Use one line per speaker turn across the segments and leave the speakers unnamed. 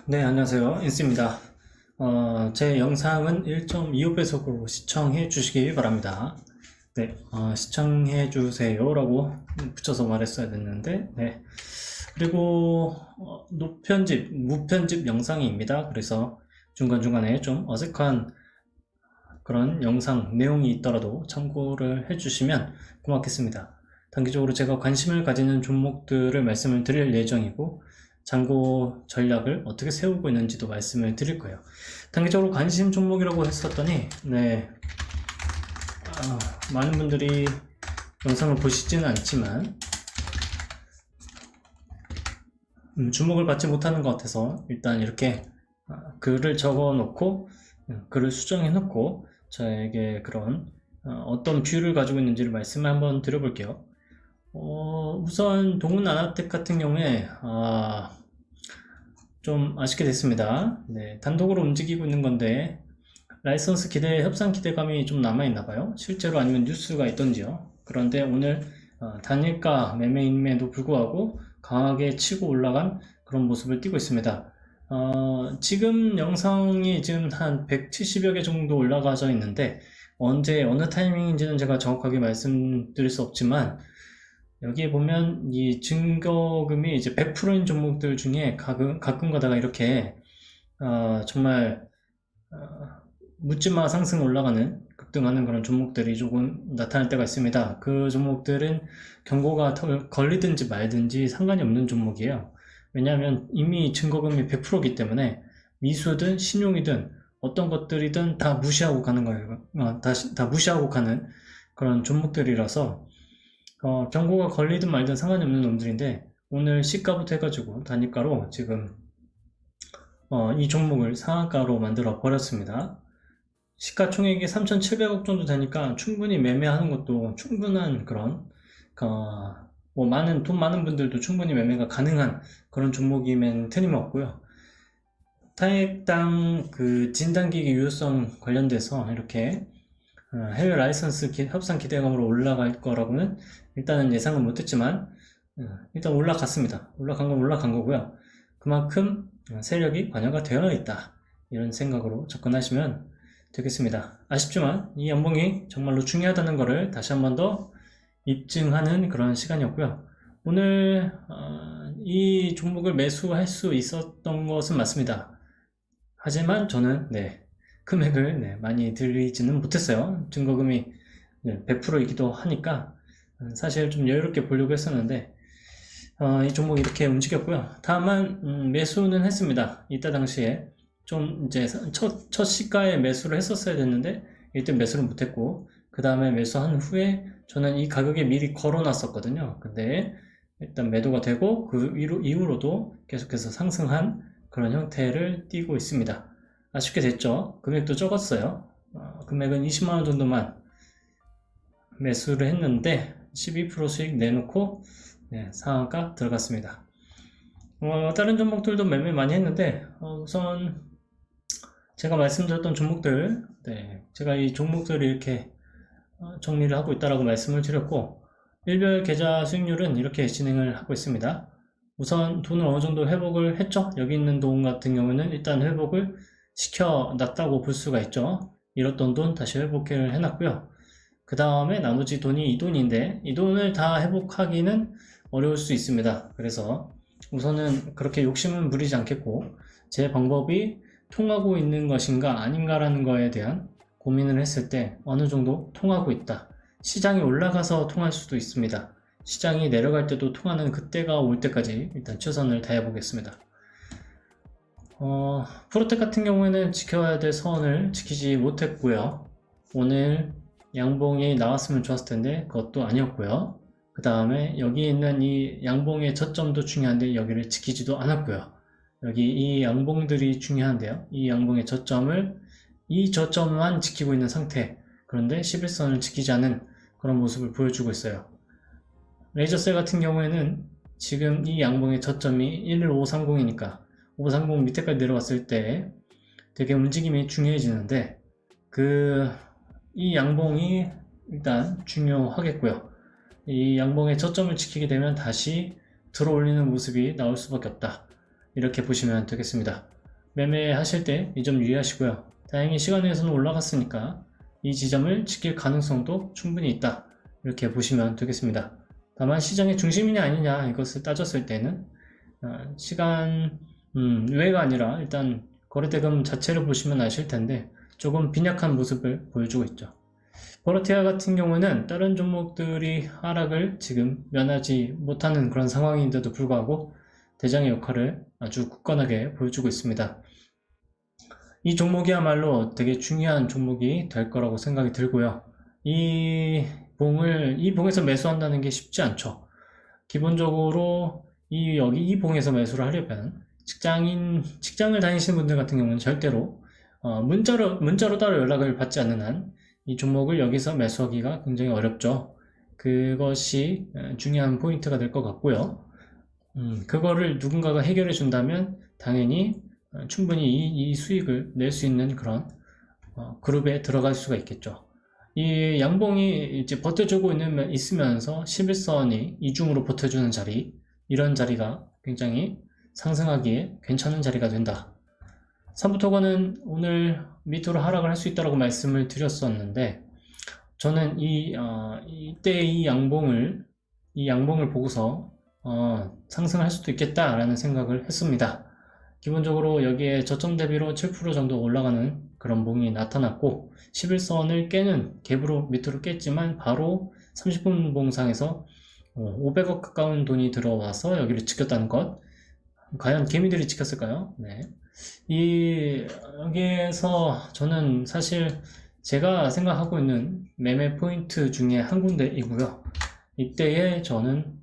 네, 안녕하세요. 인스입니다. 제 영상은 1.25배속으로 시청해 주시기 바랍니다. 네, 시청해 주세요라고 붙여서 말했어야 됐는데, 네. 그리고, 노편집, 무편집 영상입니다. 그래서 중간중간에 좀 어색한 그런 영상 내용이 있더라도 참고를 해주시면 고맙겠습니다. 단기적으로 제가 관심을 가지는 종목들을 말씀을 드릴 예정이고, 잔고 전략을 어떻게 세우고 있는지도 말씀을 드릴 거예요. 단기적으로 관심 종목이라고 했었더니, 네, 많은 분들이 영상을 보시지는 않지만, 주목을 받지 못하는 것 같아서 일단 이렇게 글을 적어 놓고, 글을 수정해 놓고, 저에게 그런 어떤 뷰를 가지고 있는지를 말씀을 한번 드려볼게요. 우선 동훈아나텍 같은 경우에 좀 아쉽게 됐습니다. 네, 단독으로 움직이고 있는 건데 라이선스 기대, 협상 기대감이 좀 남아있나 봐요. 실제로 아니면 뉴스가 있던지요. 그런데 오늘 단일가 매매임에도 불구하고 강하게 치고 올라간 그런 모습을 띠고 있습니다. 지금 영상이 지금 한 170여 개 정도 올라가져 있는데 언제 어느 타이밍인지는 제가 정확하게 말씀드릴 수 없지만 여기에 보면 이 증거금이 이제 100%인 종목들 중에 가끔 가다가 이렇게 정말 묻지마 상승 올라가는 급등하는 그런 종목들이 조금 나타날 때가 있습니다. 그 종목들은 경고가 걸리든지 말든지 상관이 없는 종목이에요. 왜냐하면 이미 증거금이 100%이기 때문에 미수든 신용이든 어떤 것들이든 다 무시하고 가는 거예요. 다 무시하고 가는 그런 종목들이라서 경고가 걸리든 말든 상관이 없는 놈들인데 오늘 시가부터 해가지고 단일가로 지금 이 종목을 상한가로 만들어 버렸습니다. 시가총액이 3,700억 정도 되니까 충분히 매매하는 것도 충분한 그런 돈 많은 분들도 충분히 매매가 가능한 그런 종목이면 틀림없고요. 타액당 그 진단기기 유효성 관련돼서 이렇게 해외 라이선스 협상 기대감으로 올라갈 거라고는 일단은 예상은 못했지만 일단 올라갔습니다. 올라간 건 올라간 거고요. 그만큼 세력이 관여가 되어 있다. 이런 생각으로 접근하시면 되겠습니다. 아쉽지만 이 연봉이 정말로 중요하다는 것을 다시 한 번 더 입증하는 그런 시간이었고요. 오늘 이 종목을 매수할 수 있었던 것은 맞습니다. 하지만 저는 금액을 많이 들이지는 못했어요. 증거금이 100%이기도 하니까 사실 좀 여유롭게 보려고 했었는데 이 종목이 이렇게 움직였고요. 다만 매수는 했습니다. 이때 당시에 좀 이제 첫 시가에 매수를 했었어야 됐는데 이때 매수를 못했고 그 다음에 매수한 후에 저는 이 가격에 미리 걸어놨었거든요. 근데 일단 매도가 되고 그 이후로도 계속해서 상승한 그런 형태를 띠고 있습니다. 아쉽게 됐죠. 금액도 적었어요. 금액은 20만원 정도만 매수를 했는데 12% 수익 내놓고 상한가 들어갔습니다. 다른 종목들도 매매 많이 했는데 우선 제가 말씀드렸던 종목들 제가 이 종목들을 이렇게 정리를 하고 있다라고 말씀을 드렸고 일별 계좌 수익률은 이렇게 진행을 하고 있습니다. 우선 돈을 어느 정도 회복을 했죠. 여기 있는 돈 같은 경우는 일단 회복을 시켜놨다고 볼 수가 있죠. 잃었던 돈 다시 회복을 해놨고요. 그 다음에 나머지 돈이 이 돈인데 이 돈을 다 회복하기는 어려울 수 있습니다. 그래서 우선은 그렇게 욕심은 부리지 않겠고 제 방법이 통하고 있는 것인가 아닌가라는 거에 대한 고민을 했을 때 어느 정도 통하고 있다. 시장이 올라가서 통할 수도 있습니다. 시장이 내려갈 때도 통하는 그때가 올 때까지 일단 최선을 다해 보겠습니다. 프로텍 같은 경우에는 지켜야 될 선을 지키지 못했고요. 오늘 양봉이 나왔으면 좋았을 텐데 그것도 아니었고요. 그 다음에 여기 있는 이 양봉의 저점도 중요한데 여기를 지키지도 않았고요. 여기 이 양봉들이 중요한데요. 이 양봉의 이 저점만 지키고 있는 상태. 그런데 11선을 지키지 않은 그런 모습을 보여주고 있어요. 레이저셀 같은 경우에는 지금 이 양봉의 저점이 11530이니까 530 밑에까지 내려왔을 때 되게 움직임이 중요해지는데 이 양봉이 일단 중요하겠고요. 이 양봉의 저점을 지키게 되면 다시 들어올리는 모습이 나올 수밖에 없다. 이렇게 보시면 되겠습니다. 매매하실 때 이 점 유의하시고요. 다행히 시간에서는 올라갔으니까 이 지점을 지킬 가능성도 충분히 있다. 이렇게 보시면 되겠습니다. 다만 시장의 중심이냐 아니냐 이것을 따졌을 때는 시간 외가 아니라 일단 거래대금 자체를 보시면 아실 텐데 조금 빈약한 모습을 보여주고 있죠. 보라테아 같은 경우는 다른 종목들이 하락을 지금 면하지 못하는 그런 상황인데도 불구하고 대장의 역할을 아주 굳건하게 보여주고 있습니다. 이 종목이야말로 되게 중요한 종목이 될 거라고 생각이 들고요. 이 봉에서 매수한다는 게 쉽지 않죠. 기본적으로 여기 이 봉에서 매수를 하려면 직장을 다니시는 분들 같은 경우는 절대로 문자로 따로 연락을 받지 않는 한 이 종목을 여기서 매수하기가 굉장히 어렵죠. 그것이 중요한 포인트가 될 것 같고요. 그거를 누군가가 해결해 준다면 당연히 충분히 이 수익을 낼 수 있는 그런 그룹에 들어갈 수가 있겠죠. 이 양봉이 이제 버텨주고 있으면서 11선이 이중으로 버텨주는 자리, 이런 자리가 굉장히 상승하기에 괜찮은 자리가 된다. 삼부토건은 오늘 밑으로 하락을 할 수 있다고 말씀을 드렸었는데, 저는 이때 이 양봉을 보고서 상승할 수도 있겠다라는 생각을 했습니다. 기본적으로 여기에 저점 대비로 7% 정도 올라가는 그런 봉이 나타났고 11선을 깨는 갭으로 밑으로 깼지만 바로 30분 봉상에서 500억 가까운 돈이 들어와서 여기를 지켰다는 것. 과연 개미들이 지켰을까요? 네. 여기에서 저는 사실 제가 생각하고 있는 매매 포인트 중에 한 군데이고요. 이때에 저는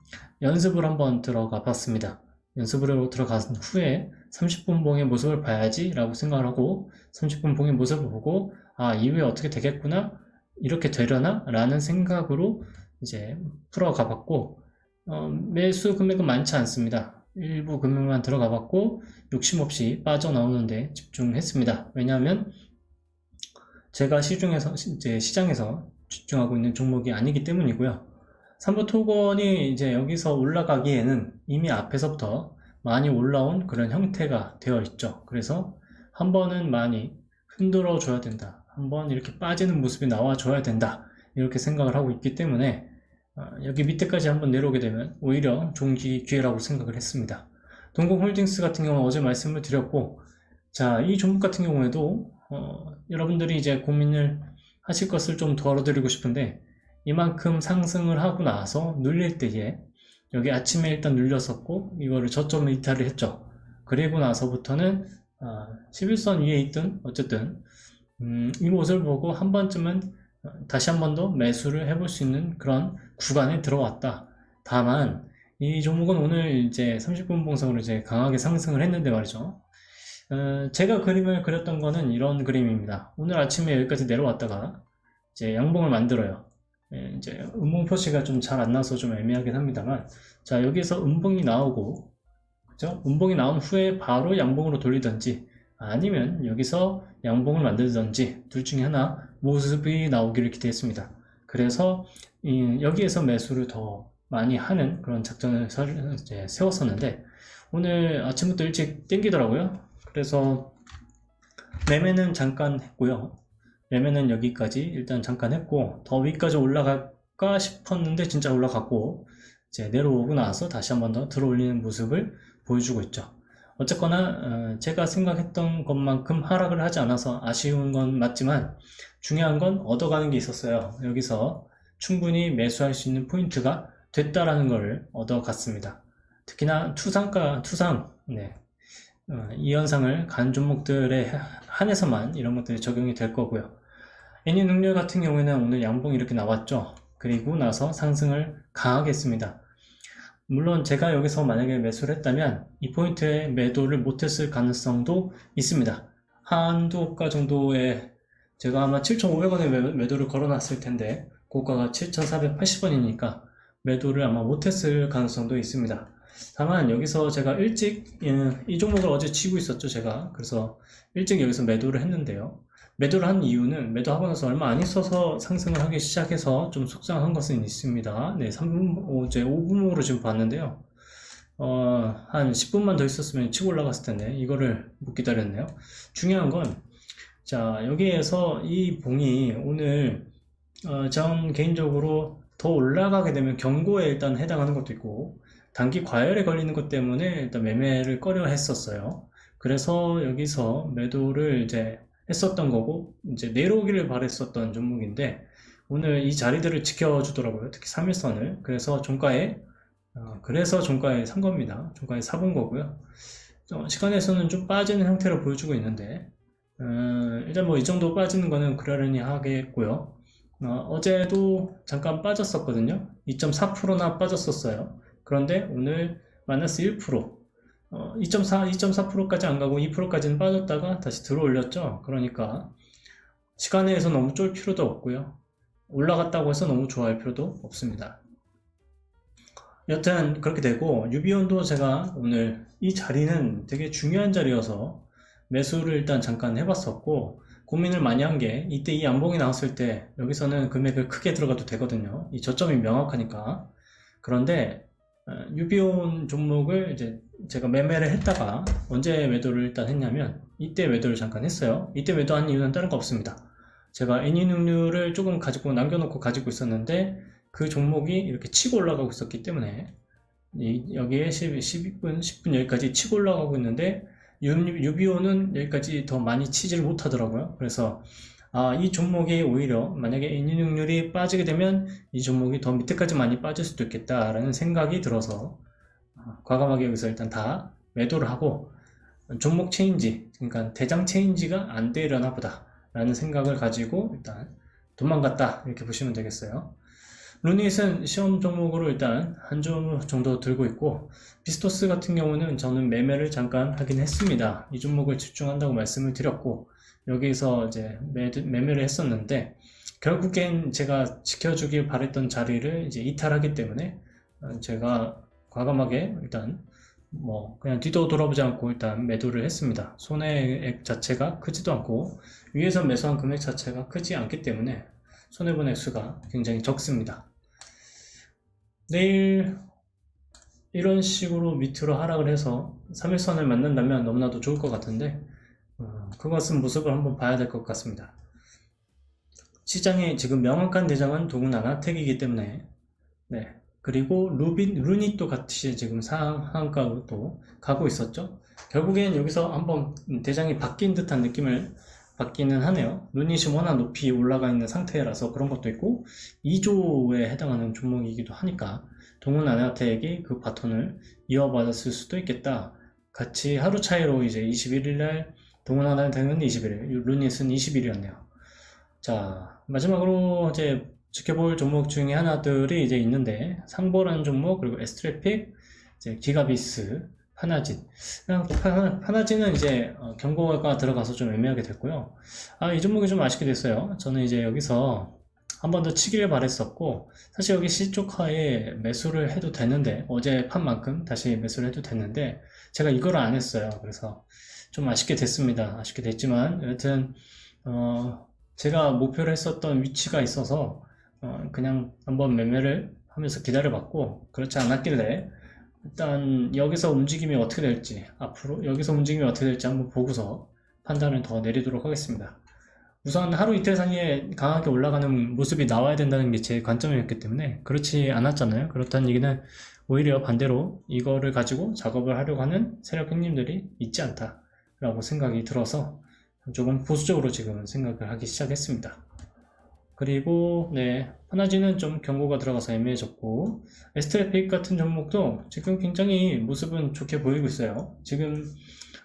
연습을 한번 들어가 봤습니다. 연습으로 들어간 후에 30분 봉의 모습을 봐야지 라고 생각을 하고 30분 봉의 모습을 보고 이후에 어떻게 되겠구나, 이렇게 되려나 라는 생각으로 이제 풀어가 봤고 매수 금액은 많지 않습니다. 일부 금액만 들어가 봤고 욕심 없이 빠져나오는데 집중했습니다. 왜냐하면 제가 시장에서 집중하고 있는 종목이 아니기 때문이고요. 삼부토건이 이제 여기서 올라가기에는 이미 앞에서부터 많이 올라온 그런 형태가 되어 있죠. 그래서 한 번은 많이 흔들어 줘야 된다. 한번 이렇게 빠지는 모습이 나와 줘야 된다. 이렇게 생각을 하고 있기 때문에 여기 밑에까지 한번 내려오게 되면 오히려 좋은 기회라고 생각을 했습니다. 동국홀딩스 같은 경우는 어제 말씀을 드렸고, 자, 이 종목 같은 경우에도 여러분들이 이제 고민을 하실 것을 좀 덜어드리고 싶은데, 이만큼 상승을 하고 나서 눌릴 때에 여기 아침에 일단 눌렸었고 이거를 저점을 이탈을 했죠. 그리고 나서부터는 11선 위에 있든 어쨌든 이 모습을 보고 한 번쯤은 다시 한 번 더 매수를 해볼 수 있는 그런 구간에 들어왔다. 다만 이 종목은 오늘 이제 30분 봉상으로 이제 강하게 상승을 했는데 말이죠. 제가 그림을 그렸던 거는 이런 그림입니다. 오늘 아침에 여기까지 내려왔다가 이제 양봉을 만들어요. 이제 음봉 표시가 좀 잘 안 나서 좀 애매하긴 합니다만, 자, 여기서 음봉이 나오고, 그죠? 음봉이 나온 후에 바로 양봉으로 돌리든지 아니면 여기서 양봉을 만들든지 둘 중에 하나 모습이 나오기를 기대했습니다. 그래서 여기에서 매수를 더 많이 하는 그런 작전을 이제 세웠었는데 오늘 아침부터 일찍 땡기더라고요. 그래서 매매는 잠깐 했고요. 매매는 여기까지 일단 잠깐 했고 더 위까지 올라갈까 싶었는데 진짜 올라갔고 이제 내려오고 나서 다시 한 번 더 들어올리는 모습을 보여주고 있죠. 어쨌거나 제가 생각했던 것만큼 하락을 하지 않아서 아쉬운 건 맞지만 중요한 건 얻어가는 게 있었어요. 여기서 충분히 매수할 수 있는 포인트가 됐다라는 걸 얻어갔습니다. 특히나 투상, 네. 이 현상을 간 종목들에 한해서만 이런 것들이 적용이 될 거고요. 애니능률 같은 경우에는 오늘 양봉이 이렇게 나왔죠. 그리고 나서 상승을 강하게 했습니다. 물론 제가 여기서 만약에 매수를 했다면 이 포인트에 매도를 못했을 가능성도 있습니다. 한두 호가 정도에 제가 아마 7,500원에 매도를 걸어놨을 텐데 고가가 7,480원이니까 매도를 아마 못했을 가능성도 있습니다. 다만 여기서 제가 일찍 이 종목을 어제 치고 있었죠, 제가. 그래서 일찍 여기서 매도를 했는데요. 매도를 한 이유는 매도하고 나서 얼마 안 있어서 상승을 하기 시작해서 좀 속상한 것은 있습니다. 네, 어제 5분목으로 지금 봤는데요. 한 10분만 더 있었으면 치고 올라갔을 텐데 이거를 못 기다렸네요. 중요한 건, 자, 여기에서 이 봉이 오늘 전 개인적으로 더 올라가게 되면 경고에 일단 해당하는 것도 있고, 단기 과열에 걸리는 것 때문에 일단 매매를 꺼려 했었어요. 그래서 여기서 매도를 이제 했었던 거고, 이제 내려오기를 바랬었던 종목인데, 오늘 이 자리들을 지켜주더라고요. 특히 3일선을. 그래서 종가에 산 겁니다. 종가에 사본 거고요. 시간에서는 좀 빠지는 형태로 보여주고 있는데, 일단 뭐 이 정도 빠지는 거는 그러려니 하겠고요. 어제도 잠깐 빠졌었거든요. 2.4%나 빠졌었어요. 그런데 오늘 마이너스 1%, 2.4%까지 안 가고 2%까지는 빠졌다가 다시 들어 올렸죠. 그러니까 시간에서 너무 쫄 필요도 없고요. 올라갔다고 해서 너무 좋아할 필요도 없습니다. 여튼 그렇게 되고, 유비온도 제가 오늘 이 자리는 되게 중요한 자리여서 매수를 일단 잠깐 해봤었고, 고민을 많이 한 게, 이때 이 양봉이 나왔을 때 여기서는 금액을 크게 들어가도 되거든요. 이 저점이 명확하니까. 그런데 유비온 종목을 이제 제가 매매를 했다가 언제 매도를 일단 했냐면, 이때 매도를 잠깐 했어요. 이때 매도한 이유는 다른 거 없습니다. 제가 애니눅류를 조금 가지고 남겨놓고 가지고 있었는데, 그 종목이 이렇게 치고 올라가고 있었기 때문에, 여기에 12분, 10분 여기까지 치고 올라가고 있는데, 유비오는 여기까지 더 많이 치지를 못하더라고요. 그래서 이 종목이 오히려 만약에 인인율이 빠지게 되면 이 종목이 더 밑에까지 많이 빠질 수도 있겠다라는 생각이 들어서 과감하게 여기서 일단 다 매도를 하고, 종목 체인지, 그러니까 대장 체인지가 안 되려나 보다 라는 생각을 가지고 일단 도망갔다, 이렇게 보시면 되겠어요. 루닛은 시험 종목으로 일단 한 주 정도 들고 있고, 비스토스 같은 경우는 저는 매매를 잠깐 하긴 했습니다. 이 종목을 집중한다고 말씀을 드렸고, 여기서 이제 매매를 했었는데, 결국엔 제가 지켜주길 바랬던 자리를 이제 이탈하기 때문에 제가 과감하게 일단 뭐 그냥 뒤도 돌아보지 않고 일단 매도를 했습니다. 손해액 자체가 크지도 않고 위에서 매수한 금액 자체가 크지 않기 때문에 손해본 액수가 굉장히 적습니다. 내일 이런 식으로 밑으로 하락을 해서 3일선을 만난다면 너무나도 좋을 것 같은데, 그것은 모습을 한번 봐야 될 것 같습니다. 시장에 지금 명확한 대장은 더군다나 택이기 때문에, 네. 그리고 루닛도 같이 지금 상한가로 또 가고 있었죠. 결국엔 여기서 한번 대장이 바뀐 듯한 느낌을 받기는 하네요. 루닛이 워낙 높이 올라가 있는 상태라서 그런 것도 있고, 2조에 해당하는 종목이기도 하니까 동문아나텍이 그 바톤을 이어받았을 수도 있겠다. 같이 하루 차이로 이제 21일날 동문아나텍은 21일, 루닛은 20일이었네요. 자, 마지막으로 이제 지켜볼 종목 중에 하나들이 이제 있는데, 상보라는 종목, 그리고 에스트래픽, 이제 기가비스, 파나진. 파나진은 이제 경고가 들어가서 좀 애매하게 됐고요. 이 종목이 좀 아쉽게 됐어요. 저는 이제 여기서 한 번 더 치기를 바랬었고, 사실 여기 시초카에 매수를 해도 되는데, 어제 판 만큼 다시 매수를 해도 됐는데, 제가 이걸 안 했어요. 그래서 좀 아쉽게 됐습니다. 아쉽게 됐지만, 여튼 제가 목표를 했었던 위치가 있어서 그냥 한번 매매를 하면서 기다려봤고, 그렇지 않았길래 일단 여기서 움직임이 어떻게 될지, 앞으로 여기서 움직임이 어떻게 될지 한번 보고서 판단을 더 내리도록 하겠습니다. 우선 하루 이틀 사이에 강하게 올라가는 모습이 나와야 된다는 게 제 관점이었기 때문에 그렇지 않았잖아요. 그렇다는 얘기는 오히려 반대로 이거를 가지고 작업을 하려고 하는 세력 형님들이 있지 않다라고 생각이 들어서 조금 보수적으로 지금 생각을 하기 시작했습니다. 그리고 네, 하나지는 좀 경고가 들어가서 애매해졌고, 에스트래픽 같은 종목도 지금 굉장히 모습은 좋게 보이고 있어요. 지금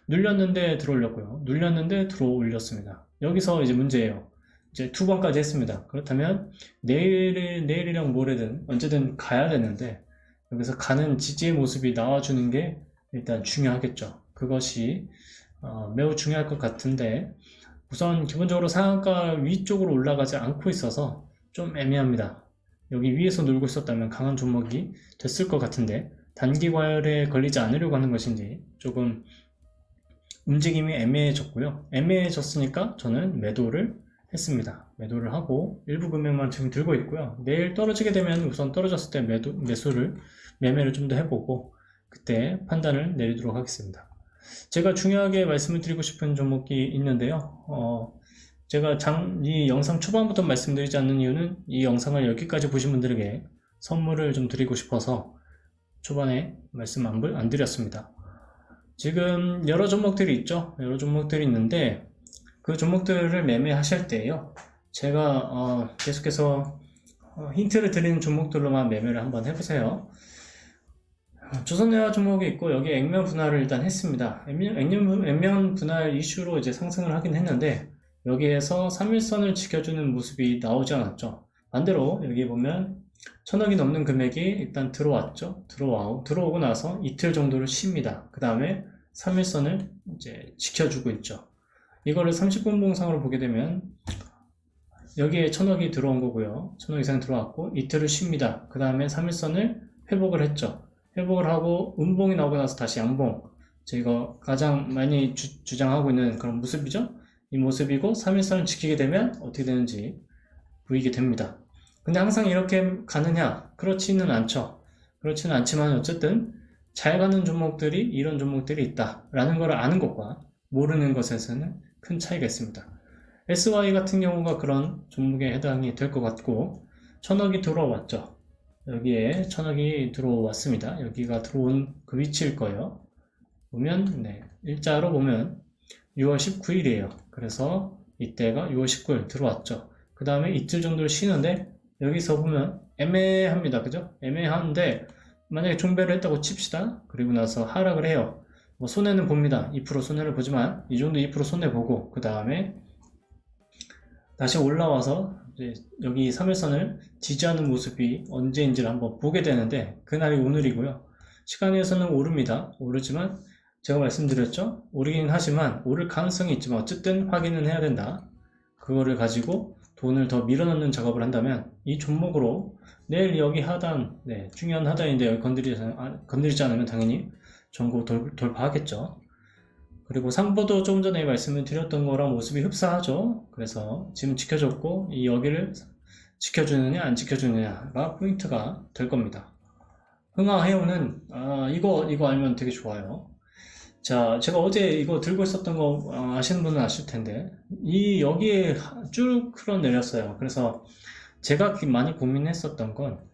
눌렸는데 들어올렸고요. 눌렸는데 들어올렸습니다. 여기서 이제 문제예요. 이제 2번까지 했습니다. 그렇다면 내일이랑 모레든 언제든 가야 되는데, 여기서 가는 지지의 모습이 나와주는 게 일단 중요하겠죠. 그것이 매우 중요할 것 같은데, 우선 기본적으로 상한가 위쪽으로 올라가지 않고 있어서 좀 애매합니다. 여기 위에서 놀고 있었다면 강한 종목이 됐을 것 같은데, 단기 과열에 걸리지 않으려고 하는 것인지 조금 움직임이 애매해졌고요. 애매해졌으니까 저는 매도를 했습니다. 매도를 하고 일부 금액만 지금 들고 있고요. 내일 떨어지게 되면 우선 떨어졌을 때 매매를 좀 더 해보고, 그때 판단을 내리도록 하겠습니다. 제가 중요하게 말씀을 드리고 싶은 종목이 있는데요. 제가 이 영상 초반부터 말씀드리지 않는 이유는 이 영상을 여기까지 보신 분들에게 선물을 좀 드리고 싶어서 초반에 말씀 안 드렸습니다. 지금 여러 종목들이 있죠. 여러 종목들이 있는데 그 종목들을 매매하실 때요, 제가 계속해서 힌트를 드리는 종목들로만 매매를 한번 해보세요. 조선해화 종목이 있고 여기 액면 분할을 일단 했습니다. 액면 분할 이슈로 이제 상승을 하긴 했는데 여기에서 3일선을 지켜주는 모습이 나오지 않았죠. 반대로 여기 보면 1000억이 넘는 금액이 일단 들어왔죠. 들어오고 나서 이틀 정도를 쉽니다. 그 다음에 3일선을 이제 지켜주고 있죠. 이거를 30분 봉상으로 보게 되면 여기에 1000억이 들어온 거고요. 1000억 이상 들어왔고 이틀을 쉽니다. 그 다음에 3일선을 회복을 했죠. 회복을 하고 음봉이 나오고 나서 다시 양봉, 제가 가장 많이 주장하고 있는 그런 모습이죠. 이 모습이고 3일선을 지키게 되면 어떻게 되는지 보이게 됩니다. 근데 항상 이렇게 가느냐? 그렇지는 않죠. 그렇지는 않지만 어쨌든 잘 가는 종목들이 이런 종목들이 있다라는 걸 아는 것과 모르는 것에서는 큰 차이가 있습니다. SY 같은 경우가 그런 종목에 해당이 될 것 같고 1000억이 들어왔죠. 여기에 1000억이 들어왔습니다. 여기가 들어온 그 위치일 거예요. 보면 일자로 보면 6월 19일이에요. 그래서 이때가 6월 19일 들어왔죠. 그 다음에 이틀 정도를 쉬는데 여기서 보면 애매합니다. 그죠? 애매한데 만약에 종배를 했다고 칩시다. 그리고 나서 하락을 해요. 뭐 손해는 봅니다. 2% 손해를 보지만 이 정도 2% 손해 보고 그 다음에 다시 올라와서 이제 여기 3일선을 지지하는 모습이 언제인지를 한번 보게 되는데 그날이 오늘이고요. 시간에서는 오릅니다. 오르지만 제가 말씀드렸죠. 오르긴 하지만 오를 가능성이 있지만 어쨌든 확인은 해야 된다. 그거를 가지고 돈을 더 밀어넣는 작업을 한다면 이 종목으로 내일 여기 하단, 중요한 하단인데 여기 건드리지 않으면 당연히 전고 돌파하겠죠. 그리고 상보도 조금 전에 말씀을 드렸던 거랑 모습이 흡사하죠. 그래서 지금 지켜줬고 이 여기를 지켜주느냐 안 지켜주느냐가 포인트가 될 겁니다. 흥하해운은 이거 알면 되게 좋아요. 자, 제가 어제 이거 들고 있었던 거 아시는 분은 아실 텐데 여기에 쭉 흘러내렸어요. 그래서 제가 많이 고민했었던 건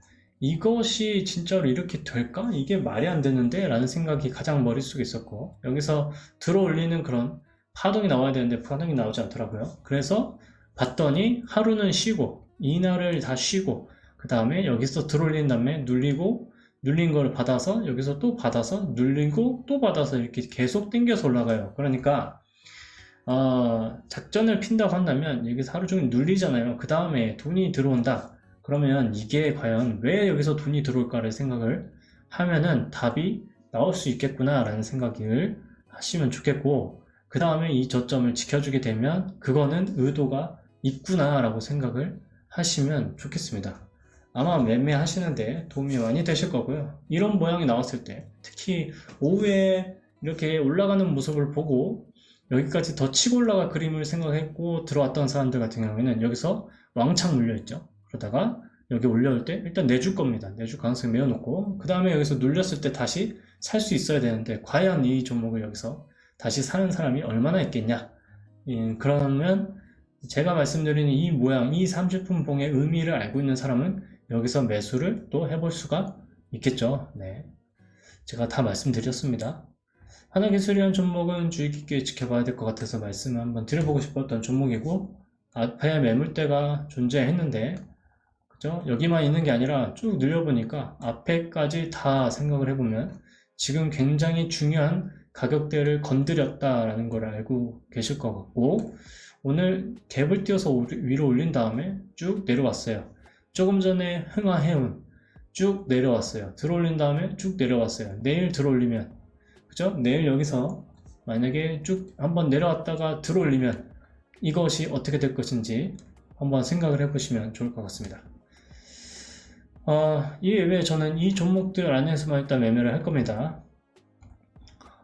이것이 진짜로 이렇게 될까? 이게 말이 안 되는데? 라는 생각이 가장 머릿속에 있었고 여기서 들어올리는 그런 파동이 나와야 되는데 파동이 나오지 않더라고요. 그래서 봤더니 하루는 쉬고 이날을 다 쉬고 그 다음에 여기서 들어올린 다음에 눌린 걸 받아서 여기서 또 받아서 눌리고 또 받아서 이렇게 계속 당겨서 올라가요. 그러니까 작전을 핀다고 한다면 여기서 하루 종일 눌리잖아요. 그 다음에 돈이 들어온다. 그러면 이게 과연 왜 여기서 돈이 들어올까를 생각을 하면은 답이 나올 수 있겠구나 라는 생각을 하시면 좋겠고 그 다음에 이 저점을 지켜주게 되면 그거는 의도가 있구나 라고 생각을 하시면 좋겠습니다. 아마 매매하시는데 도움이 많이 되실 거고요. 이런 모양이 나왔을 때 특히 오후에 이렇게 올라가는 모습을 보고 여기까지 더 치고 올라갈 그림을 생각했고 들어왔던 사람들 같은 경우에는 여기서 왕창 물려있죠. 그러다가 여기 올려올 때 일단 내줄 겁니다. 내줄 가능성이 매우 높고 그 다음에 여기서 눌렸을 때 다시 살 수 있어야 되는데 과연 이 종목을 여기서 다시 사는 사람이 얼마나 있겠냐. 그러면 제가 말씀드리는 이 모양, 이 30분 봉의 의미를 알고 있는 사람은 여기서 매수를 또 해볼 수가 있겠죠. 제가 다 말씀드렸습니다. 하나기술이라는 종목은 주의 깊게 지켜봐야 될 것 같아서 말씀을 한번 드려보고 싶었던 종목이고 앞에 매물대가 존재했는데 그죠? 여기만 있는 게 아니라 쭉 늘려보니까 앞에까지 다 생각을 해보면 지금 굉장히 중요한 가격대를 건드렸다라는 걸 알고 계실 것 같고 오늘 갭을 띄워서 위로 올린 다음에 쭉 내려왔어요. 조금 전에 흥하해운 쭉 내려왔어요. 들어올린 다음에 쭉 내려왔어요. 내일 들어올리면 그죠? 내일 여기서 만약에 쭉 한번 내려왔다가 들어올리면 이것이 어떻게 될 것인지 한번 생각을 해보시면 좋을 것 같습니다. 이외에 저는 이 종목들 안에서만 일단 매매를 할 겁니다.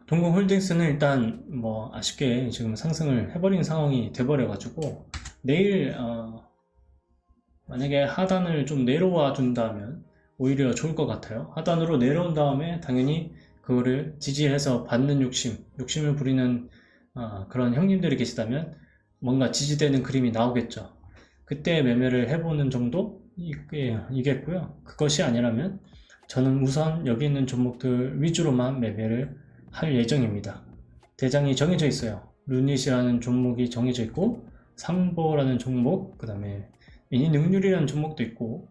동국홀딩스는 일단 뭐 아쉽게 지금 상승을 해버린 상황이 돼버려 가지고 내일 만약에 하단을 좀 내려와 준다면 오히려 좋을 것 같아요. 하단으로 내려온 다음에 당연히 그거를 지지해서 받는 욕심을 부리는 그런 형님들이 계시다면 뭔가 지지되는 그림이 나오겠죠. 그때 매매를 해보는 정도 이겠고요. 그것이 아니라면 저는 우선 여기 있는 종목들 위주로만 매매를 할 예정입니다. 대장이 정해져 있어요. 루닛이라는 종목이 정해져 있고 상보라는 종목, 그 다음에 미니능률이라는 종목도 있고,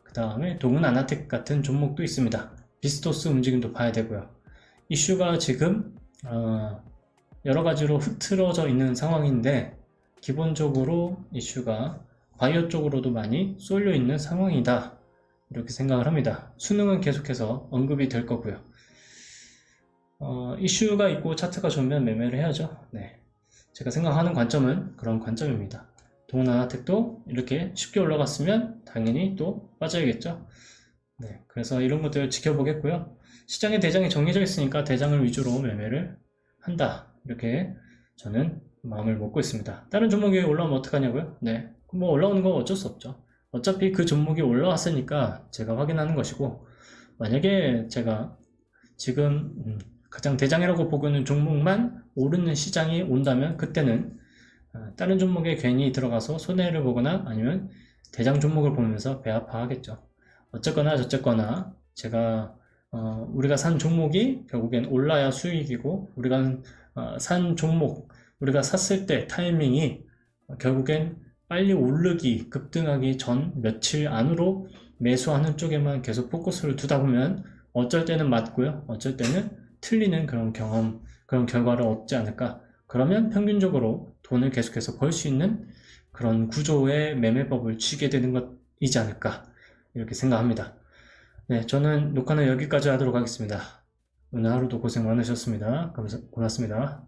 그 다음에 동은아나텍 같은 종목도 있습니다. 비스토스 움직임도 봐야 되고요. 이슈가 지금 여러 가지로 흐트러져 있는 상황인데 기본적으로 이슈가 바이오 쪽으로도 많이 쏠려 있는 상황이다, 이렇게 생각을 합니다. 수능은 계속해서 언급이 될 거고요. 이슈가 있고 차트가 좋으면 매매를 해야죠. 네. 제가 생각하는 관점은 그런 관점입니다. 동은아나텍도 이렇게 쉽게 올라갔으면 당연히 또 빠져야겠죠. 네. 그래서 이런 것들 지켜보겠고요. 시장의 대장이 정해져 있으니까 대장을 위주로 매매를 한다, 이렇게 저는 마음을 먹고 있습니다. 다른 종목이 올라오면 어떡하냐고요? 네. 뭐 올라오는 건 어쩔 수 없죠. 어차피 그 종목이 올라왔으니까 제가 확인하는 것이고, 만약에 제가 지금 가장 대장이라고 보고 있는 종목만 오르는 시장이 온다면 그때는 다른 종목에 괜히 들어가서 손해를 보거나 아니면 대장 종목을 보면서 배 아파하겠죠. 어쨌거나 저쨌거나 제가 우리가 산 종목이 결국엔 올라야 수익이고, 우리가 산 종목, 우리가 샀을 때 타이밍이 결국엔 빨리 오르기, 급등하기 전 며칠 안으로 매수하는 쪽에만 계속 포커스를 두다 보면 어쩔 때는 맞고요, 어쩔 때는 틀리는 그런 그런 결과를 얻지 않을까. 그러면 평균적으로 돈을 계속해서 벌 수 있는 그런 구조의 매매법을 취게 되는 것이지 않을까, 이렇게 생각합니다. 네, 저는 녹화는 여기까지 하도록 하겠습니다. 오늘 하루도 고생 많으셨습니다. 고맙습니다.